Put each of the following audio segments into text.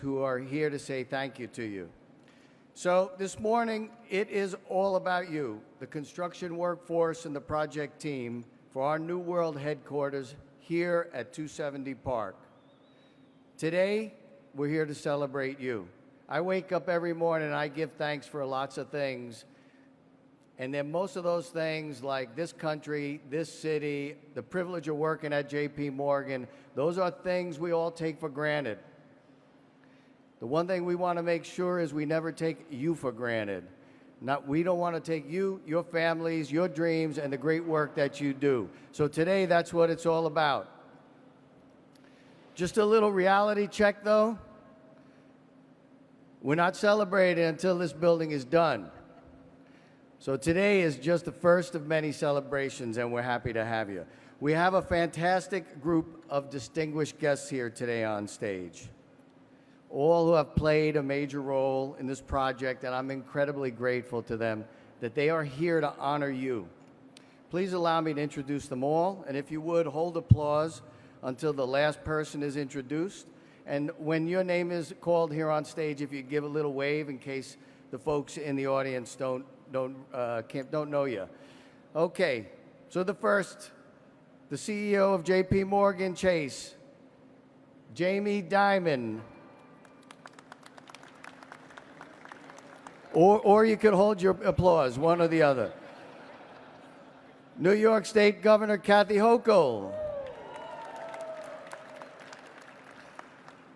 who are here to say thank you to you. So this morning, it is all about you, the construction workforce and the project team for our New World headquarters here at 270 Park. Today, we're here to celebrate you. I wake up every morning and I give thanks for lots of things. And then most of those things, like this country, this city, the privilege of working at JP Morgan, those are things we all take for granted. The one thing we want to make sure is we never take you for granted. We don't want to take you, your families, your dreams, and the great work that you do. So today, that's what it's all about. Just a little reality check, though. We're not celebrating until this building is done. So today is just the first of many celebrations, and we're happy to have you. We have a fantastic group of distinguished guests here today on stage, all who have played a major role in this project, and I'm incredibly grateful to them that they are here to honor you. Please allow me to introduce them all, and if you would, hold applause until the last person is introduced. And when your name is called here on stage, if you give a little wave in case the folks in the audience don't know you. Okay, so the first, the CEO of JP Morgan Chase, Jamie Dimon. Or you could hold your applause, one or the other. New York State Governor Kathy Hochul.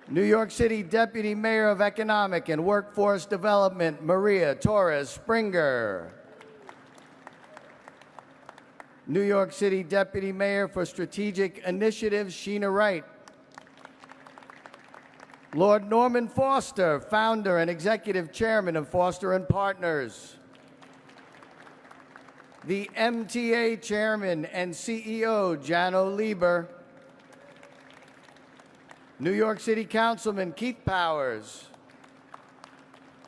New York City Deputy Mayor of Economic and Workforce Development, Maria Torres Springer. New York City Deputy Mayor for Strategic Initiatives, Sheena Wright. Lord Norman Foster, founder and executive chairman of Foster & Partners. The MTA chairman and CEO, Jano Lieber. New York City Councilman Keith Powers.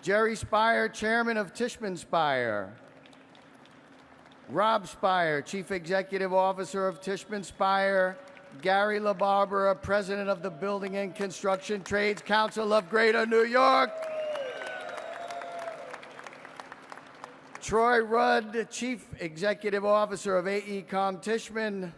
Jerry Spire, chairman of Tishman Spire. Rob Spire, chief executive officer of Tishman Spire. Gary LaBarbera, president of the Building and Construction Trades Council of Greater New York. Troy Rudd, chief executive officer of AECOM Tishman.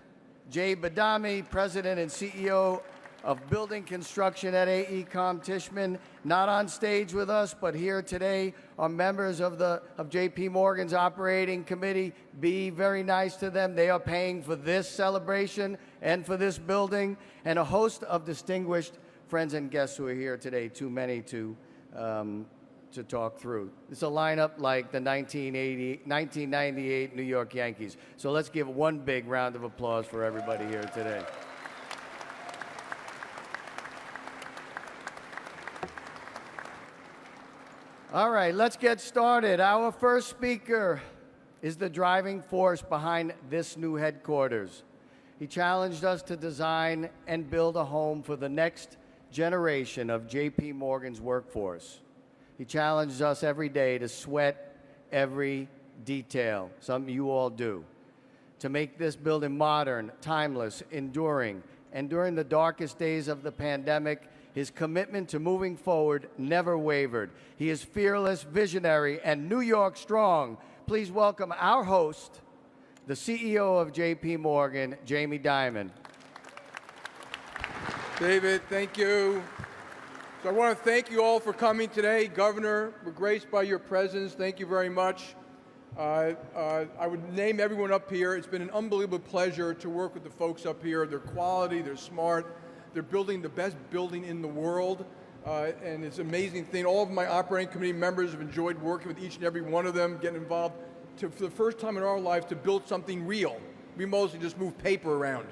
Jay Badami, president and CEO of Building Construction at AECOM Tishman. Not on stage with us, but here today are members of JP Morgan's operating committee. Be very nice to them. They are paying for this celebration and for this building, and a host of distinguished friends and guests who are here today, too many to talk through. It's a lineup like the 1998 New York Yankees. So let's give one big round of applause for everybody here today. All right, let's get started. Our first speaker is the driving force behind this new headquarters. He challenged us to design and build a home for the next generation of JP Morgan's workforce. He challenged us every day to sweat every detail, something you all do, to make this building modern, timeless, enduring. And during the darkest days of the pandemic, his commitment to moving forward never wavered. He is fearless, visionary, and New York strong. Please welcome our host, the CEO of JP Morgan, Jamie Dimon. David, thank you. So I want to thank you all for coming today. Governor, we're graced by your presence. Thank you very much. I would name everyone up here. It's been an unbelievable pleasure to work with the folks up here. They're quality, they're smart. They're building the best building in the world, and it's an amazing thing. All of my operating committee members have enjoyed working with each and every one of them, getting involved for the first time in our life to build something real. We mostly just move paper around.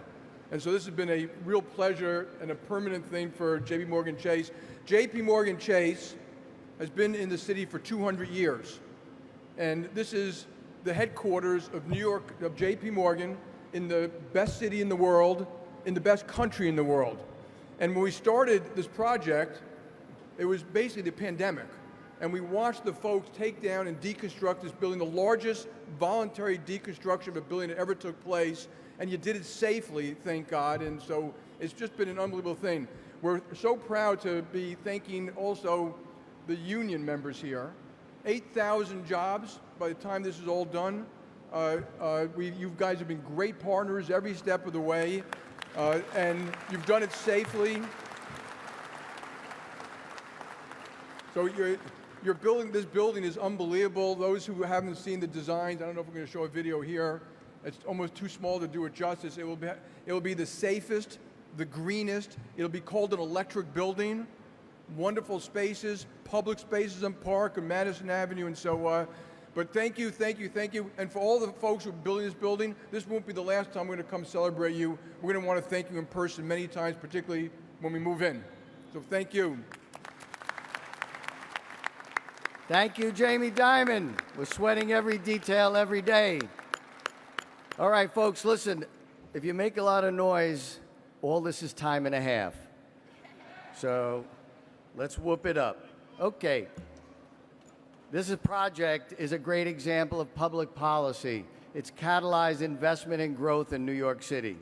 And so this has been a real pleasure and a permanent thing for JP Morgan Chase. JP Morgan Chase has been in the city for 200 years. And this is the headquarters of New York, of JP Morgan, in the best city in the world, in the best country in the world. And when we started this project, it was basically the pandemic. And we watched the folks take down and deconstruct this building, the largest voluntary deconstruction of a building that ever took place. And you did it safely, thank God. And so it's just been an unbelievable thing. We're so proud to be thanking also the union members here. 8,000 jobs by the time this is all done. You guys have been great partners every step of the way, and you've done it safely. So this building is unbelievable. Those who haven't seen the designs, I don't know if we're going to show a video here. It's almost too small to do it justice. It will be the safest, the greenest. It'll be called an electric building. Wonderful spaces, public spaces and park and Madison Avenue, and so. But thank you, thank you, thank you. And for all the folks who are building this building, this won't be the last time we're going to come celebrate you. We're going to want to thank you in person many times, particularly when we move in. So thank you. Thank you, Jamie Dimon. We're sweating every detail every day. All right, folks, listen. If you make a lot of noise, all this is time and a half. So let's whoop it up. Okay. This project is a great example of public policy. It's catalyzed investment and growth in New York City.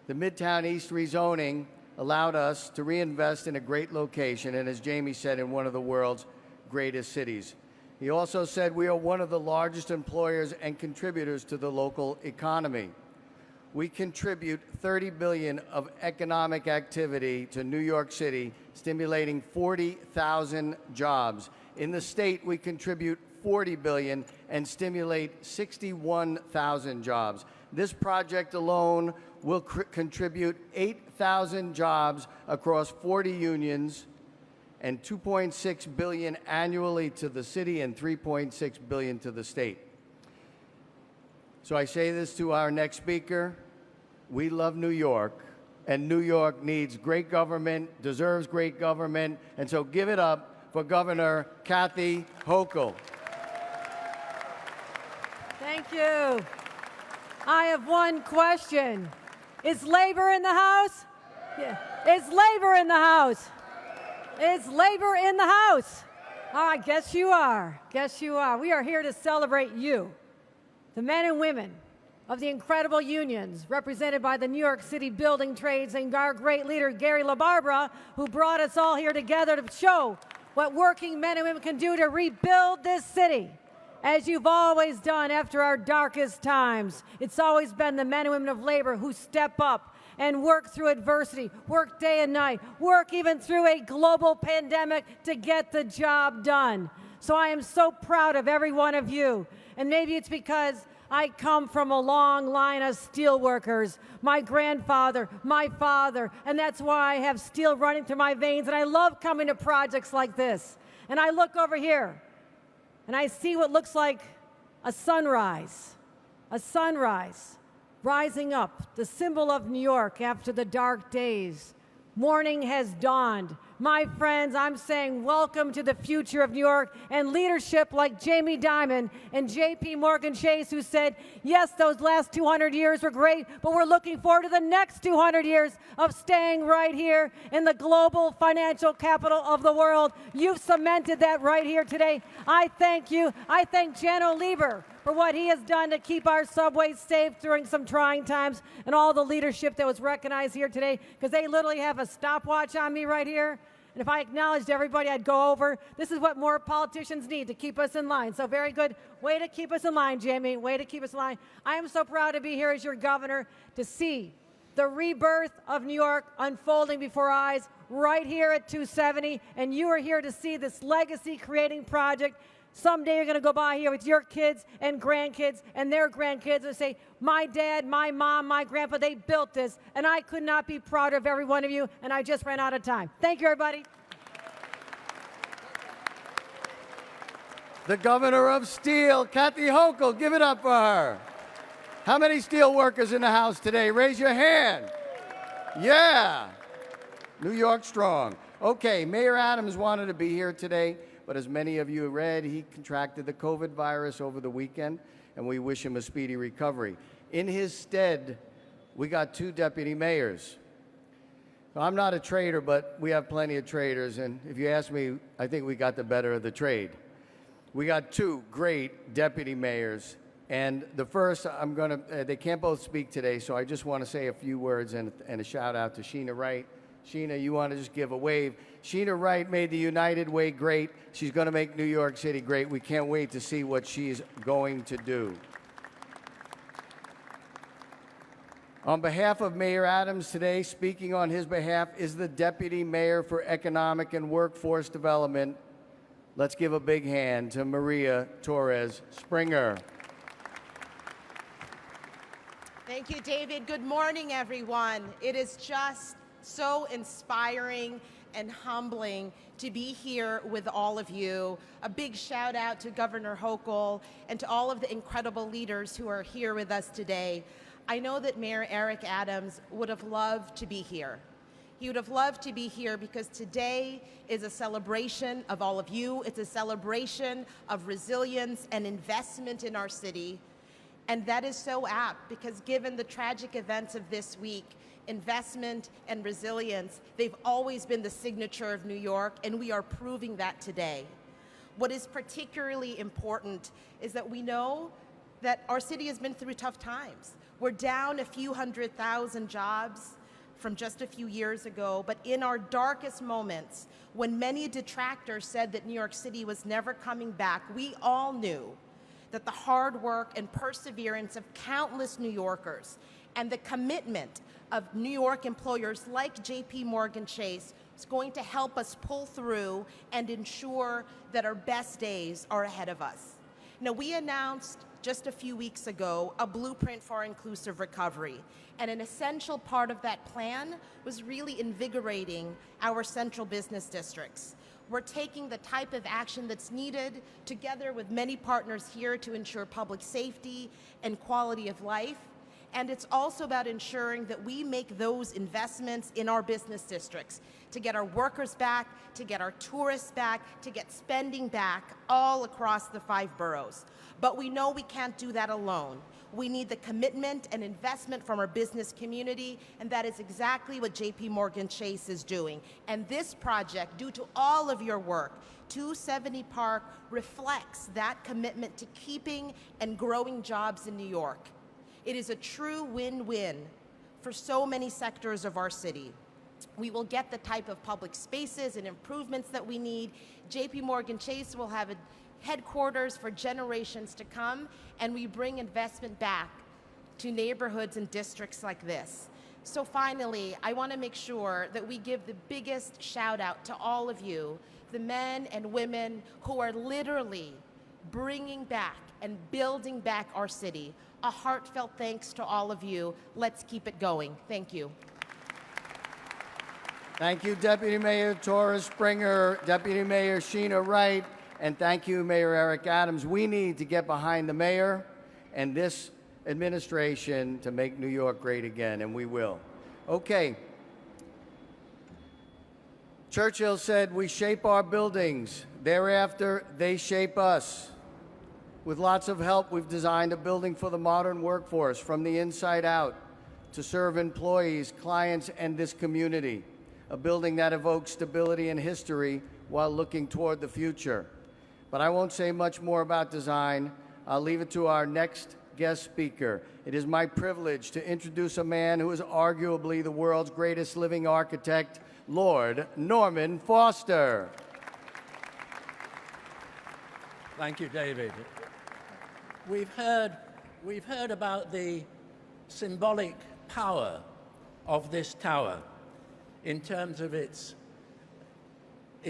The Midtown East rezoning allowed us to reinvest in a great location, and as Jamie said, in one of the world's greatest cities. He also said we are one of the largest employers and contributors to the local economy. We contribute $30 billion of economic activity to New York City, stimulating 40,000 jobs. In the state, we contribute $40 billion and stimulate 61,000 jobs. This project alone will contribute 8,000 jobs across 40 unions and $2.6 billion annually to the city and $3.6 billion to the state. So I say this to our next speaker. We love New York, and New York needs great government, deserves great government, and so give it up for Governor Kathy Hochul. Thank you. I have one question. Is labor in the house? Yeah. Is labor in the house? Is labor in the house? Oh, I guess you are. Guess you are. We are here to celebrate you, the men and women of the incredible unions represented by the New York City Building Trades and our great leader, Gary LaBarbera, who brought us all here together to show what working men and women can do to rebuild this city. As you've always done after our darkest times, it's always been the men and women of labor who step up and work through adversity, work day and night, work even through a global pandemic to get the job done. So I am so proud of every one of you. And maybe it's because I come from a long line of steel workers, my grandfather, my father, and that's why I have steel running through my veins, and I love coming to projects like this. And I look over here, and I see what looks like a sunrise rising up, the symbol of New York after the dark days. Morning has dawned. My friends, I'm saying welcome to the future of New York and leadership like Jamie Dimon and J.P. Morgan Chase, who said, yes, those last 200 years were great, but we're looking forward to the next 200 years of staying right here in the global financial capital of the world. You've cemented that right here today. I thank you. I thank Jano Lieber for what he has done to keep our subways safe during some trying times, and all the leadership that was recognized here today, because they literally have a stopwatch on me right here. And if I acknowledged everybody, I'd go over. This is what more politicians need to keep us in line. So very good. Way to keep us in line, Jamie. Way to keep us in line. I am so proud to be here as your governor to see the rebirth of New York unfolding before our eyes right here at 270. And you are here to see this legacy-creating project. Someday you're going to go by here with your kids and grandkids and their grandkids and say, my dad, my mom, my grandpa, they built this, and I could not be prouder of every one of you, and I just ran out of time. Thank you, everybody. The Governor of Steel, Kathy Hochul. Give it up for her. How many steel workers in the house today? Raise your hand. Yeah. New York strong. Okay, Mayor Adams wanted to be here today, but as many of you read, he contracted the COVID virus over the weekend, and we wish him a speedy recovery. In his stead, we got 2 deputy mayors. Now, I'm not a trader, but we have plenty of traders, and if you ask me, I think we got the better of the trade. We got 2 great deputy mayors, and the first, they can't both speak today, so I just want to say a few words and a shout out to Sheena Wright Sheena, you want to just give a wave. Sheena Wright made the United Way great. She's going to make New York City great. We can't wait to see what she's going to do. On behalf of Mayor Adams today, speaking on his behalf is the Deputy Mayor for Economic and Workforce Development. Let's give a big hand to Maria Torres Springer. Thank you, David. Good morning, everyone. It is just so inspiring and humbling to be here with all of you. A big shout out to Governor Hochul and to all of the incredible leaders who are here with us today. I know that Mayor Eric Adams would have loved to be here. He would have loved to be here because today is a celebration of all of you. It's a celebration of resilience and investment in our city. And that is so apt because given the tragic events of this week, investment and resilience, they've always been the signature of New York, and we are proving that today. What is particularly important is that we know that our city has been through tough times. We're down a few 100,000 jobs from just a few years ago, but in our darkest moments, when many detractors said that New York City was never coming back, we all knew that the hard work and perseverance of countless New Yorkers and the commitment of New York employers like JP Morgan Chase is going to help us pull through and ensure that our best days are ahead of us. Now, we announced just a few weeks ago a blueprint for inclusive recovery, and an essential part of that plan was really invigorating our central business districts. We're taking the type of action that's needed together with many partners here to ensure public safety and quality of life. And it's also about ensuring that we make those investments in our business districts to get our workers back, to get our tourists back, to get spending back all across the 5 boroughs. But we know we can't do that alone. We need the commitment and investment from our business community, and that is exactly what JP Morgan Chase is doing. And this project, due to all of your work, 270 Park reflects that commitment to keeping and growing jobs in New York. It is a true win-win for so many sectors of our city. We will get the type of public spaces and improvements that we need. JP Morgan Chase will have a headquarters for generations to come, and we bring investment back to neighborhoods and districts like this. So finally, I want to make sure that we give the biggest shout out to all of you, the men and women who are literally bringing back and building back our city. A heartfelt thanks to all of you. Let's keep it going. Thank you. Thank you, Deputy Mayor Torres Springer, Deputy Mayor Sheena Wright, and thank you, Mayor Eric Adams. We need to get behind the mayor and this administration to make New York great again, and we will. Okay. Churchill said, "We shape our buildings. Thereafter, they shape us." With lots of help, we've designed a building for the modern workforce from the inside out to serve employees, clients, and this community. A building that evokes stability and history while looking toward the future. But I won't say much more about design. I'll leave it to our next guest speaker. It is my privilege to introduce a man who is arguably the world's greatest living architect, Lord Norman Foster. Thank you, David. We've heard about the symbolic power of this tower in terms of its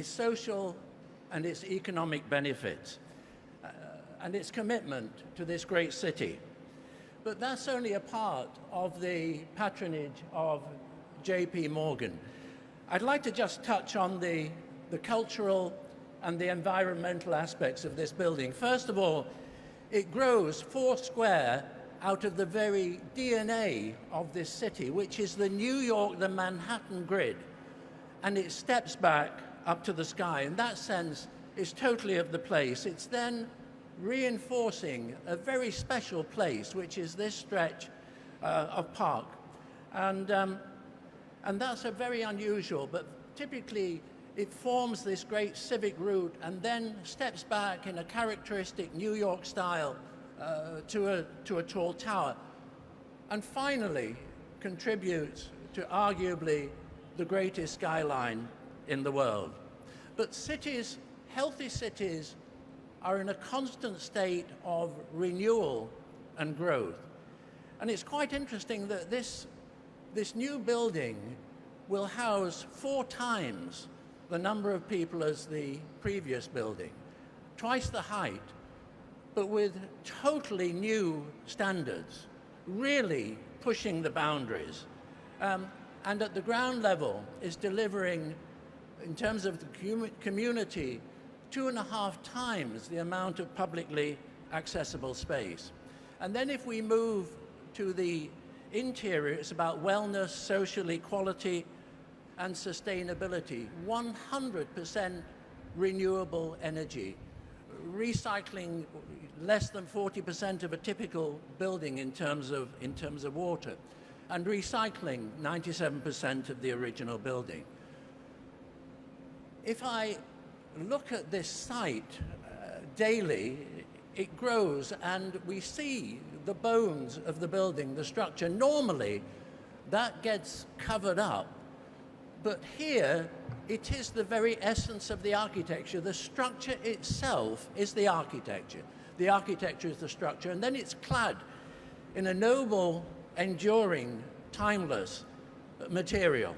social and its economic benefits and its commitment to this great city. But that's only a part of the patronage of JP Morgan. I'd like to just touch on the cultural and the environmental aspects of this building. First of all, it grows 4 square out of the very DNA of this city, which is the New York, the Manhattan grid. And it steps back up to the sky. In that sense, it's totally of the place. It's then reinforcing a very special place, which is this stretch of park. And that's a very unusual, but typically it forms this great civic route and then steps back in a characteristic New York style to a tall tower. And finally contributes to arguably the greatest skyline in the world. But cities, healthy cities, are in a constant state of renewal and growth. And it's quite interesting that this new building will house 4 times the number of people as the previous building, twice the height, but with totally new standards, really pushing the boundaries. And at the ground level is delivering, in terms of the community, 2.5 times the amount of publicly accessible space. And then if we move to the interior, it's about wellness, social equality, and sustainability. 100% renewable energy, recycling less than 40% of a typical building in terms of water, and recycling 97% of the original building. If I look at this site daily, it grows, and we see the bones of the building, the structure. Normally, that gets covered up. But here, it is the very essence of the architecture. The structure itself is the architecture. The architecture is the structure, and then it's clad in a noble, enduring, timeless material.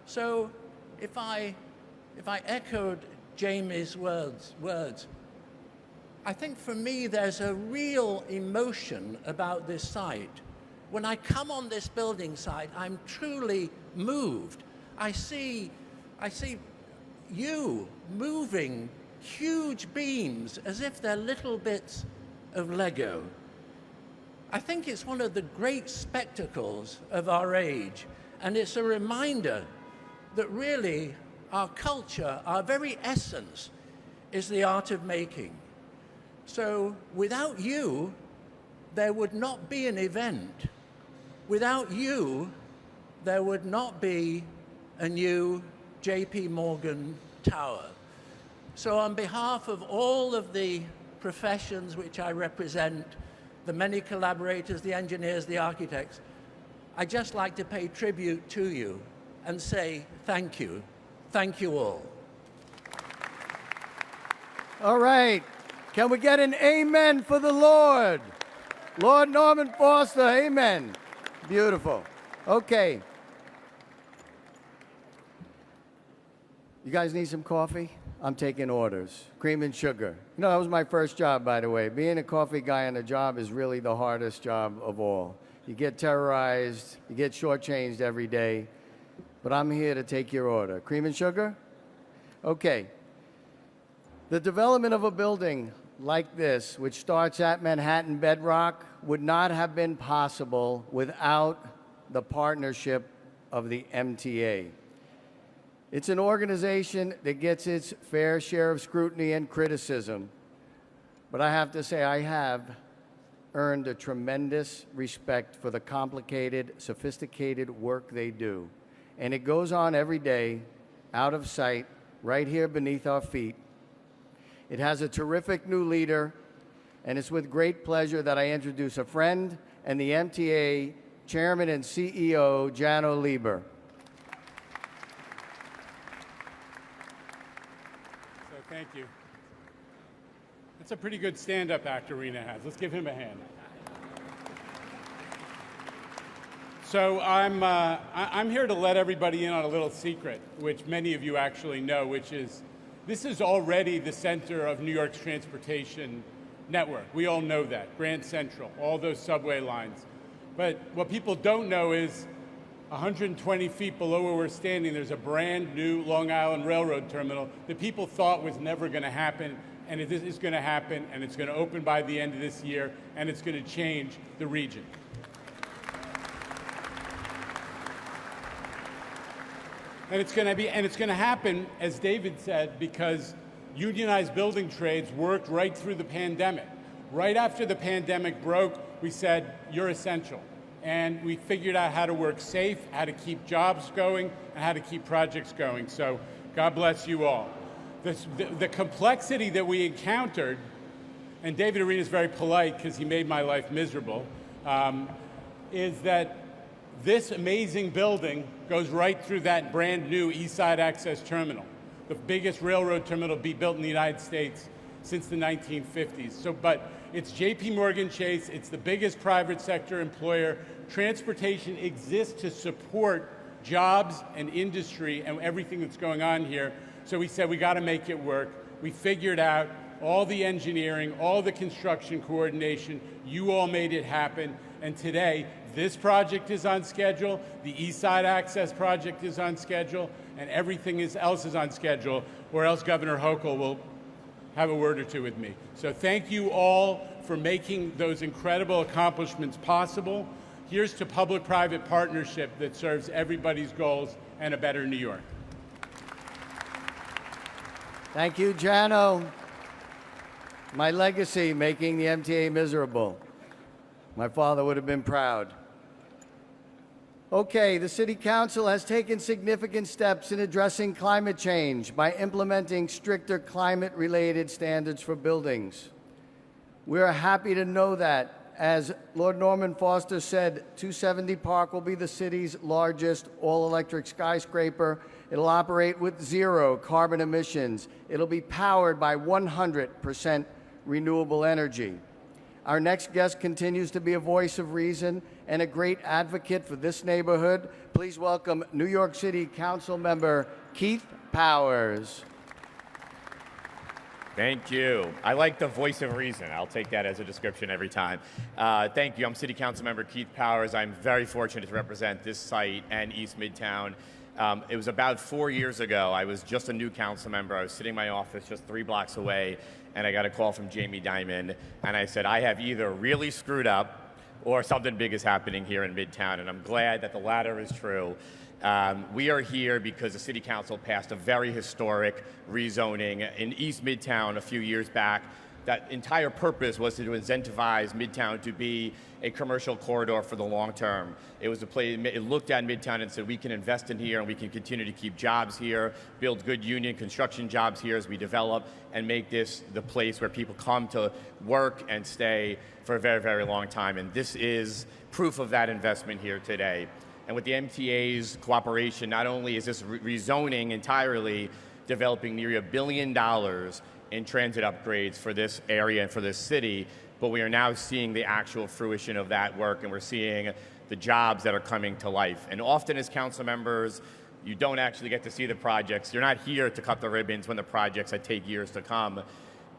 So if I echoed Jamie's words, I think for me there's a real emotion about this site. When I come on this building site, I'm truly moved. I see you moving huge beams as if they're little bits of Lego. I think it's one of the great spectacles of our age, and it's a reminder that really our culture, our very essence, is the art of making. So without you, there would not be an event. Without you, there would not be a new J.P. Morgan Tower. So on behalf of all of the professions which I represent, the many collaborators, the engineers, the architects, I'd just like to pay tribute to you and say thank you. Thank you all. All right. Can we get an amen for the Lord? Lord Norman Foster, amen. Beautiful. Okay. You guys need some coffee? I'm taking orders. Cream and sugar. You know, that was my first job, by the way. Being a coffee guy on a job is really the hardest job of all. You get terrorized, you get shortchanged every day, but I'm here to take your order. Cream and sugar? Okay. The development of a building like this, which starts at Manhattan bedrock, would not have been possible without the partnership of the MTA. It's an organization that gets its fair share of scrutiny and criticism, but I have to say I have earned a tremendous respect for the complicated, sophisticated work they do. And it goes on every day, out of sight, right here beneath our feet. It has a terrific new leader, and it's with great pleasure that I introduce a friend and the MTA Chairman and CEO, Jano Lieber. So thank you. That's a pretty good stand-up act Arena has. Let's give him a hand. So I'm here to let everybody in on a little secret, which many of you actually know, which is this is already the center of New York's transportation network. We all know that. Grand Central, all those subway lines. But what people don't know is 120 feet below where we're standing, there's a brand new Long Island Railroad terminal that people thought was never going to happen, and it is going to happen, and it's going to open by the end of this year, and it's going to change the region. And it's going to happen, as David said, because unionized building trades worked right through the pandemic. Right after the pandemic broke, we said, you're essential. And we figured out how to work safe, how to keep jobs going, and how to keep projects going. So God bless you all. The complexity that we encountered, and David Arena is very polite because he made my life miserable, is that this amazing building goes right through that brand new East Side Access Terminal, the biggest railroad terminal to be built in the United States since the 1950s. But it's JP Morgan Chase, it's the biggest private sector employer. Transportation exists to support jobs and industry and everything that's going on here. So we said we got to make it work. We figured out all the engineering, all the construction coordination. You all made it happen. And today, this project is on schedule, the East Side Access project is on schedule, and everything else is on schedule, or else Governor Hochul will have a word or two with me. So thank you all for making those incredible accomplishments possible. Here's to public-private partnership that serves everybody's goals and a better New York. Thank you, Jano. My legacy, making the MTA miserable. My father would have been proud. Okay, the City Council has taken significant steps in addressing climate change by implementing stricter climate-related standards for buildings. We are happy to know that, as Lord Norman Foster said, 270 Park will be the city's largest all-electric skyscraper. It'll operate with 0 carbon emissions. It'll be powered by 100% renewable energy. Our next guest continues to be a voice of reason and a great advocate for this neighborhood. Please welcome New York City Council member Keith Powers. Thank you. I like the voice of reason. I'll take that as a description every time. Thank you. I'm City Council member Keith Powers. I'm very fortunate to represent this site and East Midtown. It was about 4 years ago. I was just a new council member. I was sitting in my office just 3 blocks away, and I got a call from Jamie Dimon, and I said, I have either really screwed up or something big is happening here in Midtown, and I'm glad that the latter is true. We are here because the City Council passed a very historic rezoning in East Midtown a few years back. That entire purpose was to incentivize Midtown to be a commercial corridor for the long term. It was a place, it looked at Midtown and said, we can invest in here and we can continue to keep jobs here, build good union construction jobs here as we develop, and make this the place where people come to work and stay for a very, very long time. And this is proof of that investment here today. And with the MTA's cooperation, not only is this rezoning entirely developing nearly $1 billion in transit upgrades for this area and for this city, but we are now seeing the actual fruition of that work, and we're seeing the jobs that are coming to life. And often as council members, you don't actually get to see the projects. You're not here to cut the ribbons when the projects that take years to come.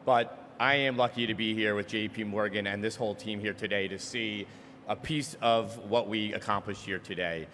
But I am lucky to be here with JP Morgan and this whole team here today to see a piece of what we accomplished here today.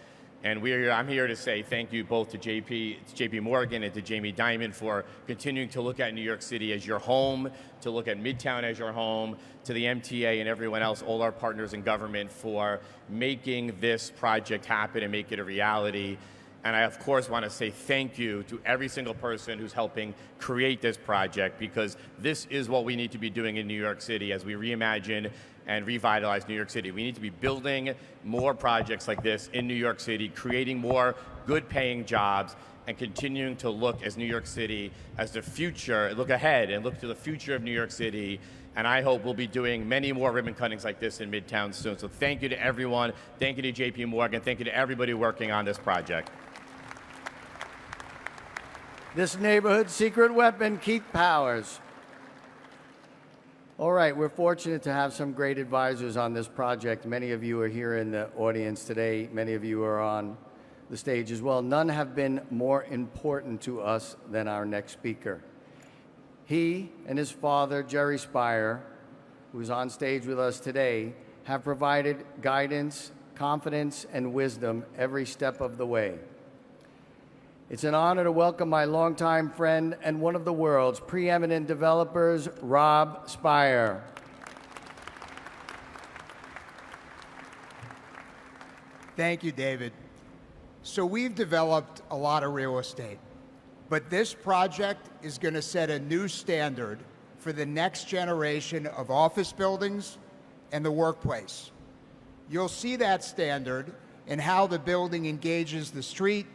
And I'm here to say thank you both to JP Morgan and to Jamie Dimon for continuing to look at New York City as your home, to look at Midtown as your home, to the MTA and everyone else, all our partners in government, for making this project happen and make it a reality. And I, of course, want to say thank you to every single person who's helping create this project, because this is what we need to be doing in New York City as we reimagine and revitalize New York City. We need to be building more projects like this in New York City, creating more good-paying jobs, and continuing to look as New York City as the future, look ahead and look to the future of New York City. And I hope we'll be doing many more ribbon cuttings like this in Midtown soon. So thank you to everyone. Thank you to JP Morgan. Thank you to everybody working on this project. This neighborhood's secret weapon, Keith Powers. All right, we're fortunate to have some great advisors on this project. Many of you are here in the audience today. Many of you are on the stage as well. None have been more important to us than our next speaker. He and his father, Jerry Spire, who's on stage with us today, have provided guidance, confidence, and wisdom every step of the way. It's an honor to welcome my longtime friend and one of the world's preeminent developers, Rob Spire. Thank you, David. So we've developed a lot of real estate, but this project is going to set a new standard for the next generation of office buildings and the workplace. You'll see that standard in how the building engages the street,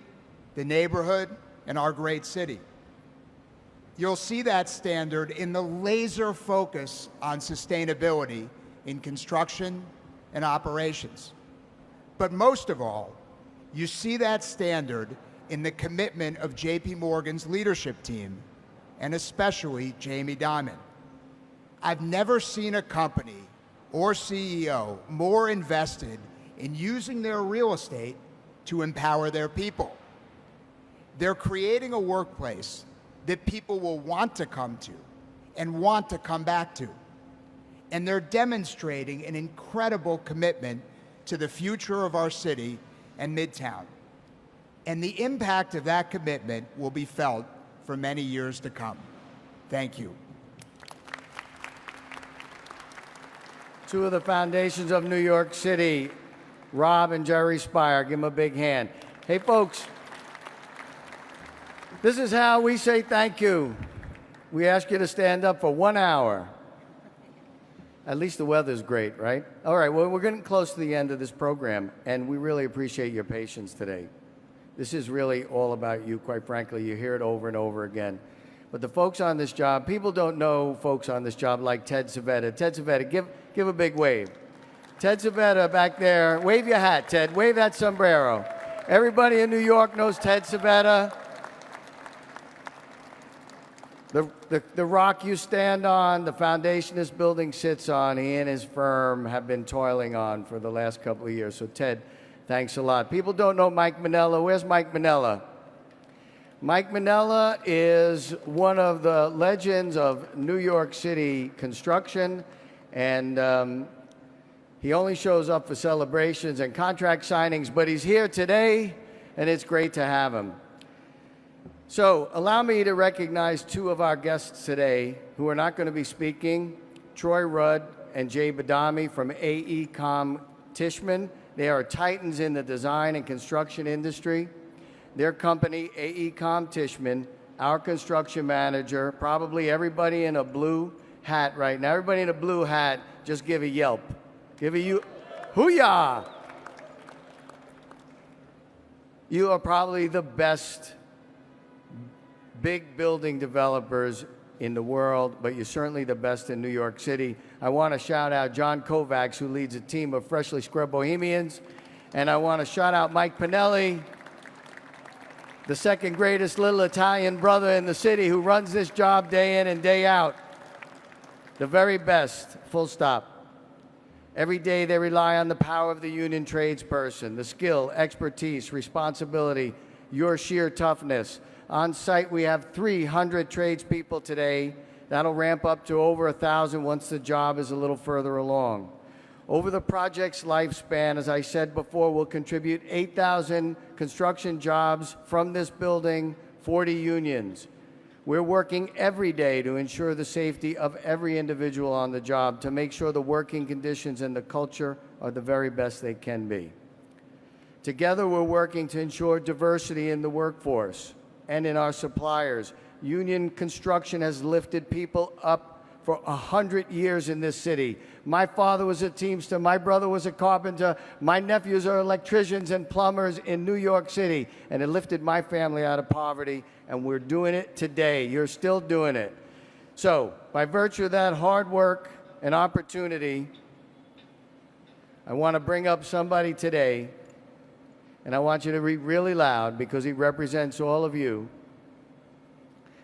the neighborhood, and our great city. You'll see that standard in the laser focus on sustainability in construction and operations. But most of all, You see that standard in the commitment of JP Morgan's leadership team, and especially Jamie Dimon. I've never seen a company or CEO more invested in using their real estate to empower their people. They're creating a workplace that people will want to come to and want to come back to. And they're demonstrating an incredible commitment to the future of our city and Midtown. And the impact of that commitment will be felt for many years to come. Thank you. Two of the foundations of New York City, Rob and Jerry Spire. Give them a big hand. Hey, folks, this is how we say thank you. We ask you to stand up for 1 hour. At least the weather's great, right? All right, well, we're getting close to the end of this program, and we really appreciate your patience today. This is really all about you, quite frankly. You hear it over and over again. But the folks on this job, people don't know folks on this job like Ted Savetta. Ted Savetta, give a big wave. Ted Savetta back there. Wave your hat, Ted. Wave that sombrero. Everybody in New York knows Ted Savetta. The rock you stand on, the foundation this building sits on, he and his firm have been toiling on for the last couple of years. So, Ted, thanks a lot. People don't know Mike Manella. Where's Mike Manella? Mike Manella is one of the legends of New York City construction, and he only shows up for celebrations and contract signings, but he's here today, and it's great to have him. So allow me to recognize two of our guests today who are not going to be speaking, Troy Rudd and Jay Badami from AECOM Tishman. They are titans in the design and construction industry. Their company, AECOM Tishman, our construction manager, probably everybody in a blue hat right now. Everybody in a blue hat, just give a yelp. Give a hoo-yah! You are probably the best big building developers in the world, but you're certainly the best in New York City. I want to shout out John Kovacs, who leads a team of freshly scrubbed bohemians, and I want to shout out Mike Pinelli, the second greatest little Italian brother in the city who runs this job day in and day out. The very best, full stop. Every day they rely on the power of the union tradesperson, the skill, expertise, responsibility, your sheer toughness. On site, we have 300 tradespeople today. That'll ramp up to over 1,000 once the job is a little further along. Over the project's lifespan, as I said before, we'll contribute 8,000 construction jobs from this building, 40 unions. We're working every day to ensure the safety of every individual on the job, to make sure the working conditions and the culture are the very best they can be. Together, we're working to ensure diversity in the workforce and in our suppliers. Union construction has lifted people up for 100 years in this city. My father was a Teamster, my brother was a carpenter, my nephews are electricians and plumbers in New York City, and it lifted my family out of poverty, and we're doing it today. You're still doing it. So, by virtue of that hard work and opportunity, I want to bring up somebody today, and I want you to read really loud because he represents all of you.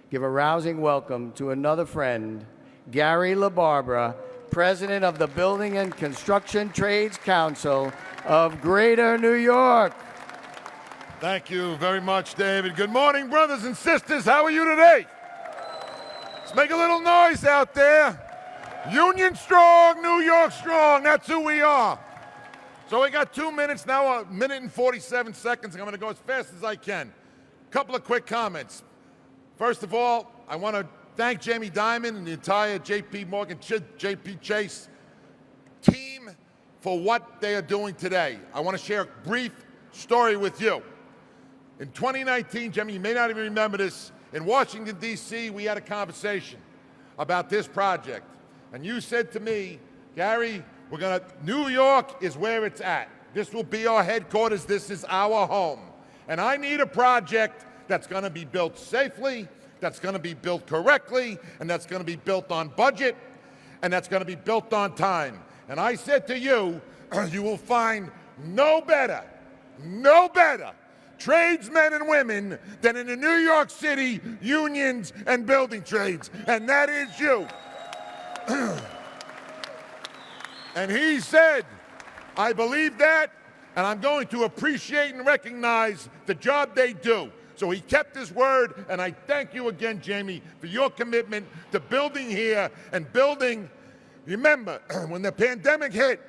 Give a rousing welcome to another friend, Gary LaBarbera, President of the Building and Construction Trades Council of Greater New York. Thank you very much, David. Good morning, brothers and sisters. How are you today? Let's make a little noise out there. Union strong, New York strong. That's who we are. So we got 2 minutes now, a minute and 47 seconds. I'm going to go as fast as I can. Couple of quick comments. First of all, I want to thank Jamie Dimon and the entire JP Morgan, JP Chase team for what they are doing today. I want to share a brief story with you. In 2019, Jamie, you may not even remember this, in Washington, D.C., we had a conversation about this project. And you said to me, Gary, New York is where it's at. This will be our headquarters. This is our home. And I need a project that's going to be built safely, that's going to be built correctly, and that's going to be built on budget, and that's going to be built on time. And I said to you, you will find no better no better tradesmen and women than in the New York City unions and building trades, and that is you. And he said, I believe that, and I'm going to appreciate and recognize the job they do. So he kept his word, and I thank you again, Jamie, for your commitment to building here and building. Remember, when the pandemic hit,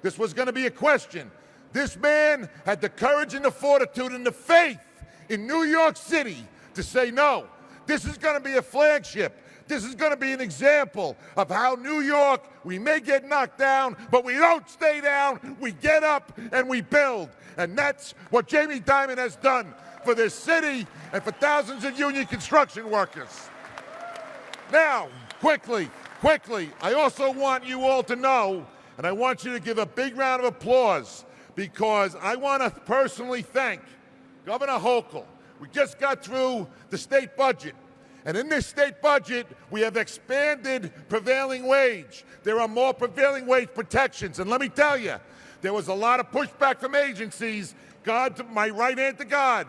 this was going to be a question. This man had the courage and the fortitude and the faith in New York City to say, no, this is going to be a flagship. This is going to be an example of how New York, we may get knocked down, but we don't stay down. We get up and we build. And that's what Jamie Dimon has done for this city and for thousands of union construction workers. Now, quickly, I also want you all to know, and I want you to give a big round of applause, because I want to personally thank Governor Hochul. We just got through the state budget. And in this state budget, we have expanded prevailing wage. There are more prevailing wage protections. And let me tell you, there was a lot of pushback from agencies. God, my right hand to God.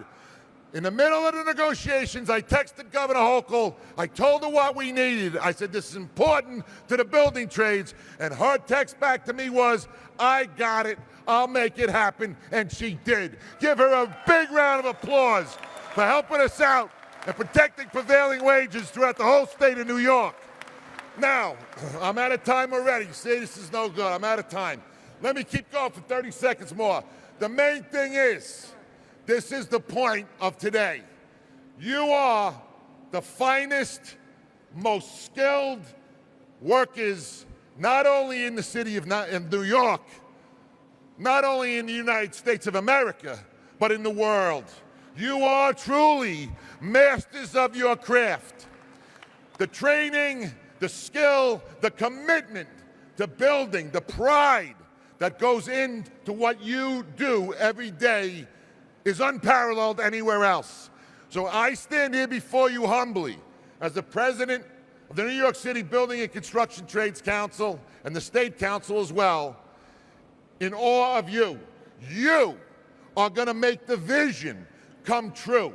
In the middle of the negotiations, I texted Governor Hochul. I told her what we needed. I said, this is important to the building trades. And her text back to me was, I got it. I'll make it happen. And she did. Give her a big round of applause for helping us out and protecting prevailing wages throughout the whole state of New York. Now, I'm out of time already. You say this is no good. I'm out of time. Let me keep going for 30 seconds more. The main thing is, this is the point of today. You are the finest, most skilled workers, not only in the city of New York, not only in the United States of America, but in the world. You are truly masters of your craft. The training, the skill, the commitment to building, the pride that goes into what you do every day is unparalleled anywhere else. So I stand here before you humbly as the president of the New York City Building and Construction Trades Council and the State Council as well, in awe of you. You are going to make the vision come true.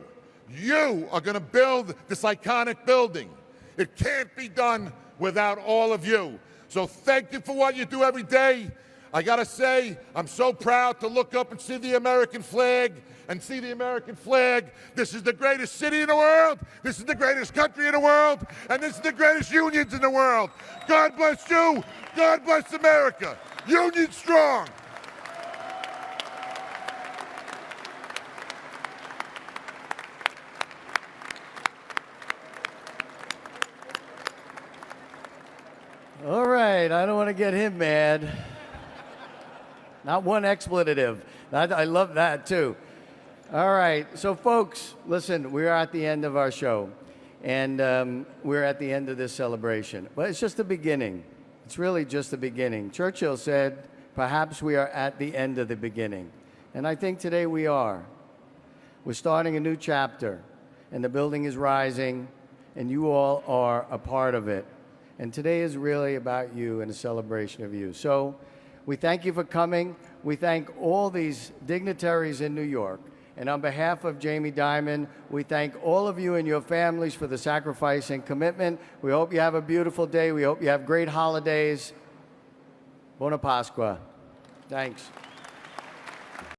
You are going to build this iconic building. It can't be done without all of you. So thank you for what you do every day. I got to say, I'm so proud to look up and see the American flag This is the greatest city in the world. This is the greatest country in the world. And this is the greatest unions in the world. God bless you. God bless America. Union strong. All right, I don't want to get him mad. Not one expletive. I love that too. All right, so folks, listen, we're at the end of our show, and we're at the end of this celebration. But it's just the beginning. It's really just the beginning. Churchill said, perhaps we are at the end of the beginning. And I think today we are. We're starting a new chapter, and the building is rising, and you all are a part of it. And today is really about you and a celebration of you. So we thank you for coming. We thank all these dignitaries in New York. And on behalf of Jamie Dimon, we thank all of you and your families for the sacrifice and commitment. We hope you have a beautiful day. We hope you have great holidays. Buona Pasqua. Thanks.